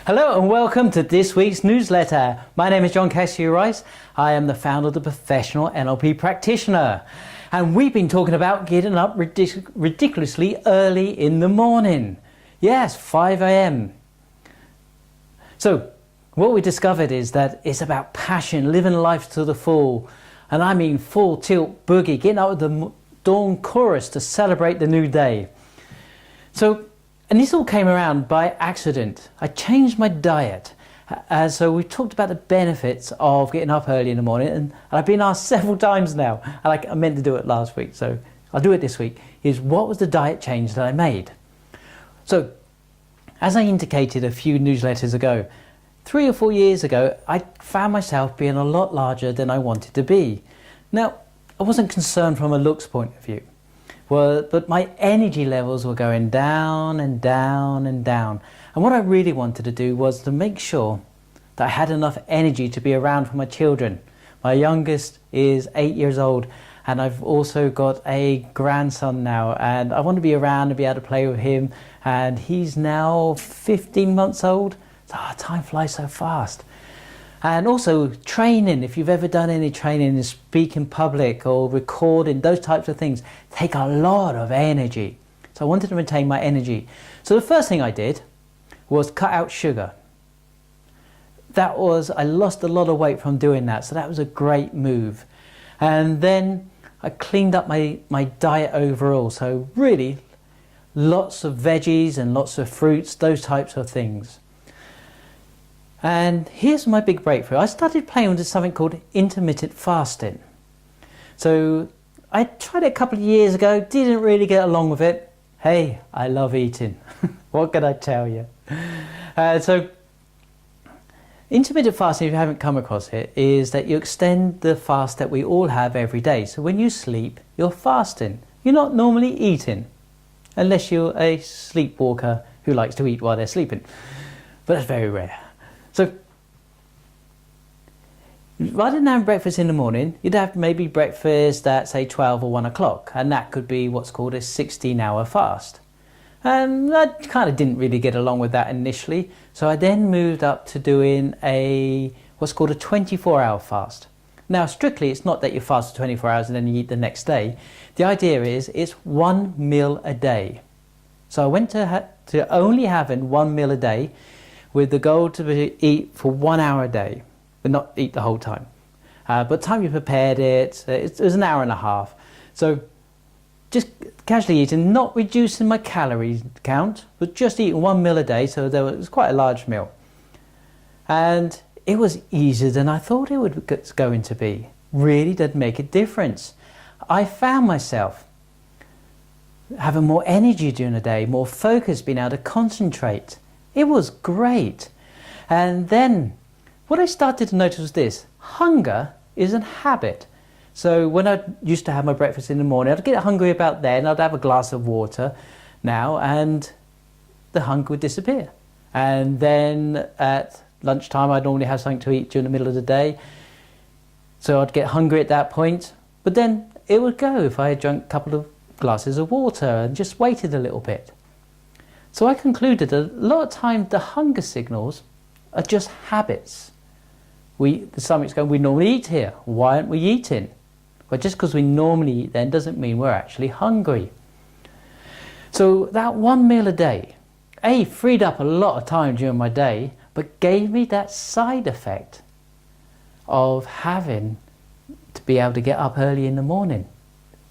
Hello and welcome to this week's newsletter. My name is John Cassidy-Rice. I am the founder of the Professional NLP Practitioner. And we've been talking about getting up ridiculously early in the morning. Yes, 5 a.m. So what we discovered is that it's about passion, living life to the full. And I mean full tilt boogie, getting up with the dawn chorus to celebrate the new day. And this all came around by accident. I changed my diet. So we talked about the benefits of getting up early in the morning, and I've been asked several times now, and I meant to do it last week, so I'll do it this week, is what was the diet change that I made? So, as I indicated a few newsletters ago, 3 or 4 years ago, I found myself being a lot larger than I wanted to be. Now, I wasn't concerned from a looks point of view. But my energy levels were going down and down and down. And what I really wanted to do was to make sure that I had enough energy to be around for my children. My youngest is 8 years old, and I've also got a grandson now, and I want to be around and be able to play with him. And he's now 15 months old. So, time flies so fast. And also training, if you've ever done any training in speak in public or recording, those types of things take a lot of energy. So I wanted to maintain my energy. So the first thing I did was cut out sugar. I lost a lot of weight from doing that, so that was a great move. And then I cleaned up my diet overall. So really lots of veggies and lots of fruits, those types of things. And here's my big breakthrough. I started playing with something called intermittent fasting. So I tried it a couple of years ago, didn't really get along with it. Hey, I love eating. What can I tell you? So intermittent fasting, if you haven't come across it, is that you extend the fast that we all have every day. So when you sleep, you're fasting. You're not normally eating, unless you're a sleepwalker who likes to eat while they're sleeping. But that's very rare. So, rather than having breakfast in the morning, you'd have maybe breakfast at, say, 12 or 1 o'clock, and that could be what's called a 16-hour fast. And I kind of didn't really get along with that initially, so I then moved up to doing what's called a 24-hour fast. Now, strictly, it's not that you fast for 24 hours and then you eat the next day. The idea is it's 1 meal a day. So I went to only having 1 meal a day, with the goal to eat for 1 hour a day, but not eat the whole time. But time you prepared it was an hour and a half. So just casually eating, not reducing my calorie count, but just eating 1 meal a day, so it was quite a large meal. And it was easier than I thought it was going to be. Really did make a difference. I found myself having more energy during the day, more focus, being able to concentrate. It was great. And then what I started to notice was this: hunger is a habit. So when I used to have my breakfast in the morning, I'd get hungry about then, I'd have a glass of water now, and the hunger would disappear. And then at lunchtime, I'd normally have something to eat during the middle of the day. So I'd get hungry at that point, but then it would go if I had drunk a couple of glasses of water and just waited a little bit. So I concluded that a lot of times the hunger signals are just habits. Something's going, we normally eat here. Why aren't we eating? But just because we normally eat then doesn't mean we're actually hungry. So that 1 meal a day, freed up a lot of time during my day, but gave me that side effect of having to be able to get up early in the morning.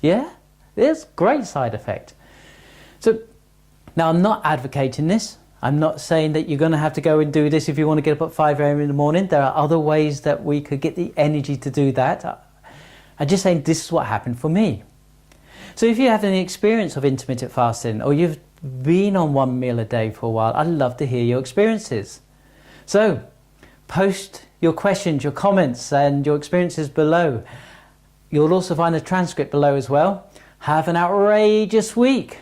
Yeah, there's a great side effect. So now, I'm not advocating this. I'm not saying that you're going to have to go and do this if you want to get up at 5 a.m. in the morning. There are other ways that we could get the energy to do that. I'm just saying this is what happened for me. So if you have any experience of intermittent fasting, or you've been on 1 meal a day for a while, I'd love to hear your experiences. So post your questions, your comments, and your experiences below. You'll also find a transcript below as well. Have an outrageous week,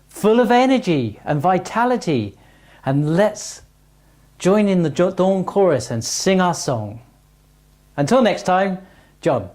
full of energy and vitality, and let's join in the dawn chorus and sing our song. Until next time, John.